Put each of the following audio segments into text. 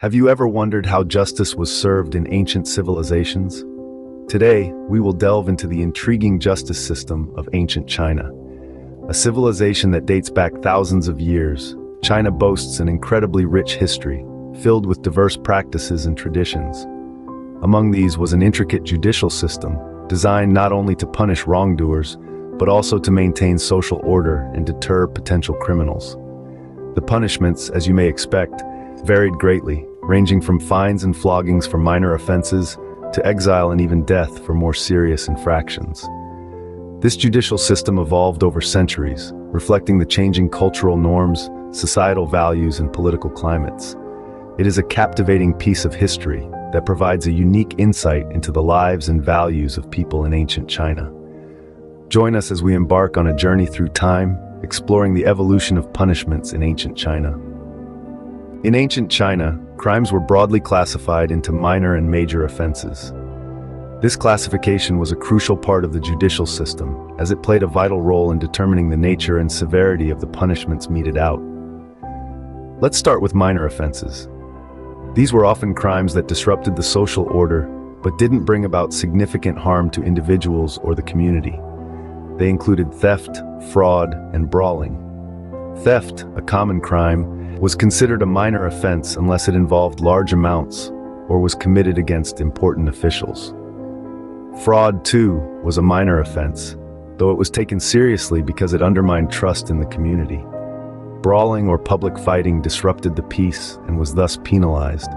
Have you ever wondered how justice was served in ancient civilizations? Today, we will delve into the intriguing justice system of ancient China. A civilization that dates back thousands of years, China boasts an incredibly rich history, filled with diverse practices and traditions. Among these was an intricate judicial system, designed not only to punish wrongdoers, but also to maintain social order and deter potential criminals. The punishments, as you may expect, varied greatly, ranging from fines and floggings for minor offenses to exile and even death for more serious infractions. This judicial system evolved over centuries, reflecting the changing cultural norms, societal values, and political climates. It is a captivating piece of history that provides a unique insight into the lives and values of people in ancient China. Join us as we embark on a journey through time, exploring the evolution of punishments in ancient China. In ancient China, crimes were broadly classified into minor and major offenses. This classification was a crucial part of the judicial system, as it played a vital role in determining the nature and severity of the punishments meted out. Let's start with minor offenses. These were often crimes that disrupted the social order, but didn't bring about significant harm to individuals or the community. They included theft, fraud, and brawling. Theft, a common crime, was considered a minor offense unless it involved large amounts or was committed against important officials. Fraud, too, was a minor offense, though it was taken seriously because it undermined trust in the community. Brawling or public fighting disrupted the peace and was thus penalized,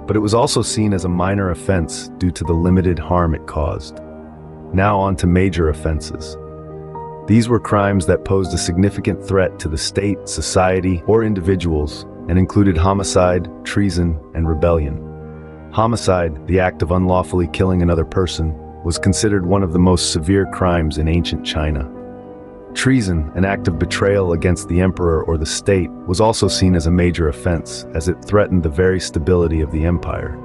but it was also seen as a minor offense due to the limited harm it caused. Now on to major offenses. These were crimes that posed a significant threat to the state, society, or individuals, and included homicide, treason, and rebellion. Homicide, the act of unlawfully killing another person, was considered one of the most severe crimes in ancient China. Treason, an act of betrayal against the emperor or the state, was also seen as a major offense, as it threatened the very stability of the empire.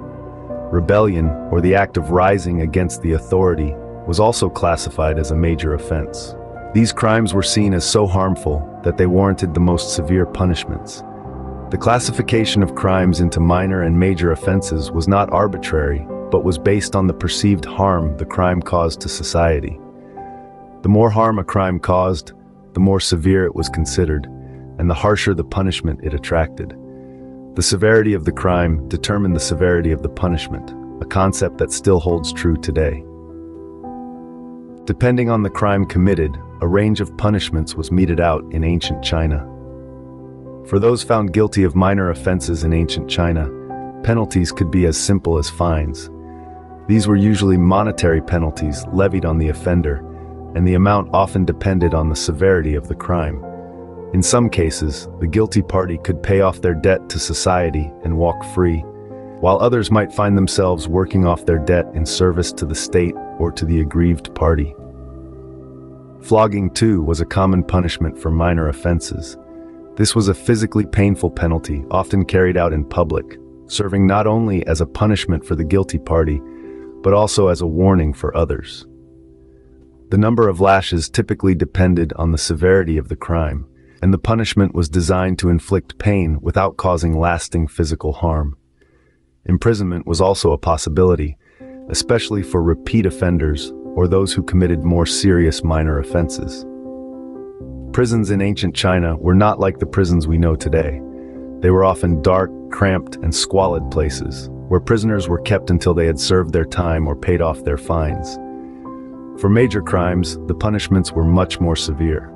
Rebellion, or the act of rising against the authority, was also classified as a major offense. These crimes were seen as so harmful that they warranted the most severe punishments. The classification of crimes into minor and major offenses was not arbitrary, but was based on the perceived harm the crime caused to society. The more harm a crime caused, the more severe it was considered, and the harsher the punishment it attracted. The severity of the crime determined the severity of the punishment, a concept that still holds true today. Depending on the crime committed, a range of punishments was meted out in ancient China. For those found guilty of minor offenses in ancient China, penalties could be as simple as fines. These were usually monetary penalties levied on the offender, and the amount often depended on the severity of the crime. In some cases, the guilty party could pay off their debt to society and walk free, while others might find themselves working off their debt in service to the state or to the aggrieved party. Flogging, too, was a common punishment for minor offenses. This was a physically painful penalty, often carried out in public, serving not only as a punishment for the guilty party, but also as a warning for others. The number of lashes typically depended on the severity of the crime, and the punishment was designed to inflict pain without causing lasting physical harm. Imprisonment was also a possibility, especially for repeat offenders or those who committed more serious minor offenses. Prisons in ancient China were not like the prisons we know today. They were often dark, cramped, and squalid places, where prisoners were kept until they had served their time or paid off their fines. For major crimes, the punishments were much more severe.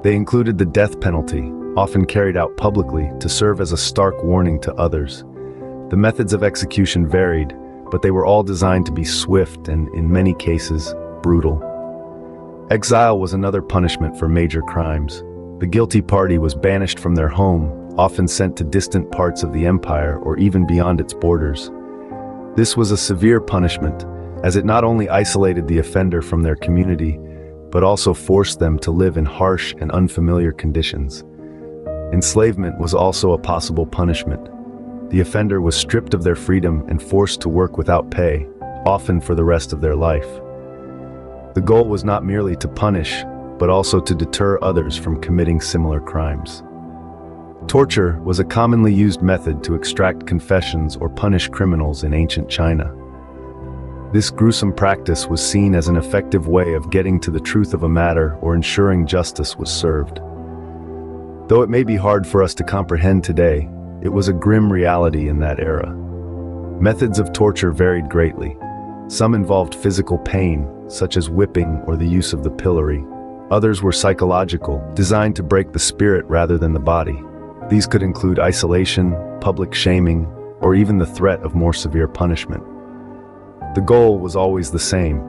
They included the death penalty, often carried out publicly to serve as a stark warning to others. The methods of execution varied, but they were all designed to be swift and, in many cases, brutal. Exile was another punishment for major crimes. The guilty party was banished from their home, often sent to distant parts of the empire or even beyond its borders. This was a severe punishment, as it not only isolated the offender from their community, but also forced them to live in harsh and unfamiliar conditions. Enslavement was also a possible punishment. The offender was stripped of their freedom and forced to work without pay, often for the rest of their life. The goal was not merely to punish, but also to deter others from committing similar crimes. Torture was a commonly used method to extract confessions or punish criminals in ancient China. This gruesome practice was seen as an effective way of getting to the truth of a matter or ensuring justice was served. Though it may be hard for us to comprehend today, it was a grim reality in that era. Methods of torture varied greatly. Some involved physical pain, such as whipping or the use of the pillory. Others were psychological, designed to break the spirit rather than the body. These could include isolation, public shaming, or even the threat of more severe punishment. The goal was always the same: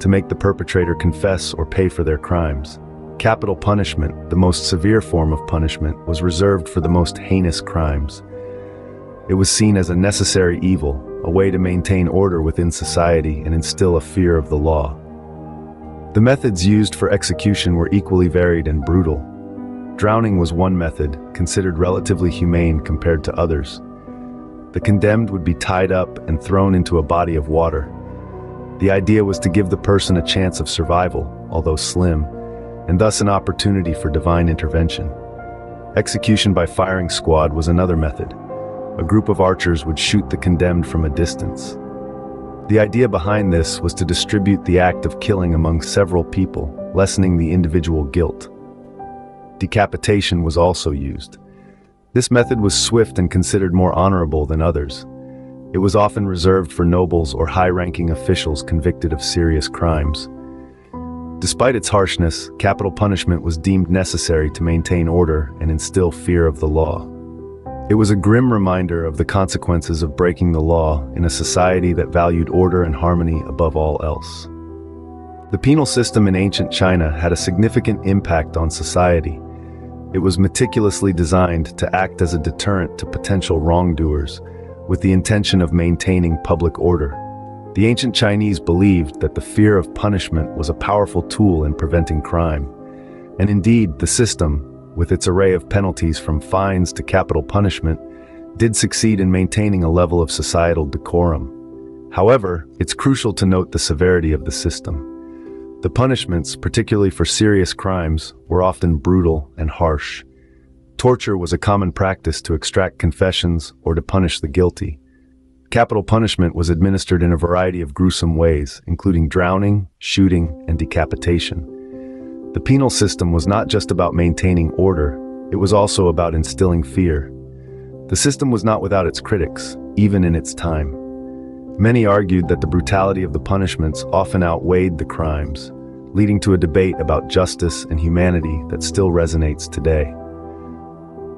to make the perpetrator confess or pay for their crimes. Capital punishment, the most severe form of punishment, was reserved for the most heinous crimes. It was seen as a necessary evil, a way to maintain order within society and instill a fear of the law. The methods used for execution were equally varied and brutal. Drowning was one method, considered relatively humane compared to others. The condemned would be tied up and thrown into a body of water. The idea was to give the person a chance of survival, although slim, and thus an opportunity for divine intervention. Execution by firing squad was another method. A group of archers would shoot the condemned from a distance. The idea behind this was to distribute the act of killing among several people, lessening the individual guilt. Decapitation was also used. This method was swift and considered more honorable than others. It was often reserved for nobles or high-ranking officials convicted of serious crimes. Despite its harshness, capital punishment was deemed necessary to maintain order and instill fear of the law. It was a grim reminder of the consequences of breaking the law in a society that valued order and harmony above all else. The penal system in ancient China had a significant impact on society. It was meticulously designed to act as a deterrent to potential wrongdoers, with the intention of maintaining public order. The ancient Chinese believed that the fear of punishment was a powerful tool in preventing crime. And indeed, the system, with its array of penalties from fines to capital punishment, did succeed in maintaining a level of societal decorum. However, it's crucial to note the severity of the system. The punishments, particularly for serious crimes, were often brutal and harsh. Torture was a common practice to extract confessions or to punish the guilty. Capital punishment was administered in a variety of gruesome ways, including drowning, shooting, and decapitation. The penal system was not just about maintaining order, it was also about instilling fear. The system was not without its critics, even in its time. Many argued that the brutality of the punishments often outweighed the crimes, leading to a debate about justice and humanity that still resonates today.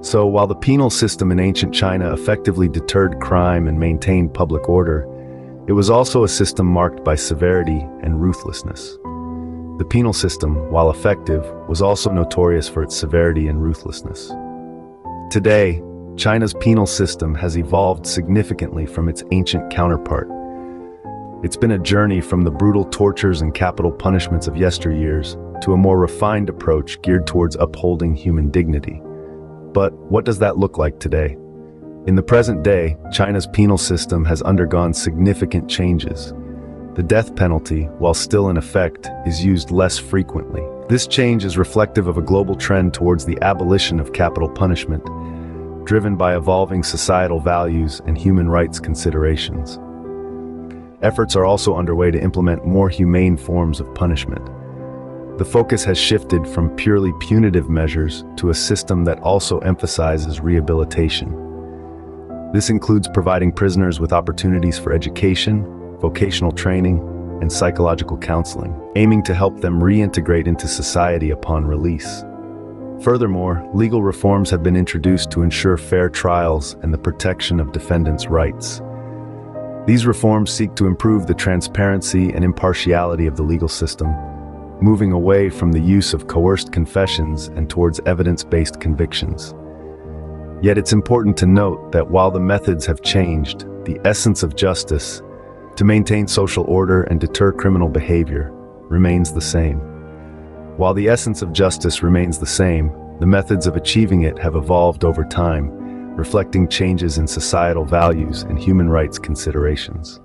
So, while the penal system in ancient China effectively deterred crime and maintained public order, it was also a system marked by severity and ruthlessness. The penal system, while effective, was also notorious for its severity and ruthlessness. Today, China's penal system has evolved significantly from its ancient counterpart. It's been a journey from the brutal tortures and capital punishments of yesteryears to a more refined approach geared towards upholding human dignity. But what does that look like today? In the present day, China's penal system has undergone significant changes. The death penalty, while still in effect, is used less frequently. This change is reflective of a global trend towards the abolition of capital punishment, driven by evolving societal values and human rights considerations. Efforts are also underway to implement more humane forms of punishment. The focus has shifted from purely punitive measures to a system that also emphasizes rehabilitation. This includes providing prisoners with opportunities for education, vocational training, and psychological counseling, aiming to help them reintegrate into society upon release. Furthermore, legal reforms have been introduced to ensure fair trials and the protection of defendants' rights. These reforms seek to improve the transparency and impartiality of the legal system, moving away from the use of coerced confessions and towards evidence-based convictions. Yet it's important to note that while the methods have changed, the essence of justice, to maintain social order and deter criminal behavior, remains the same. While the essence of justice remains the same, the methods of achieving it have evolved over time, reflecting changes in societal values and human rights considerations.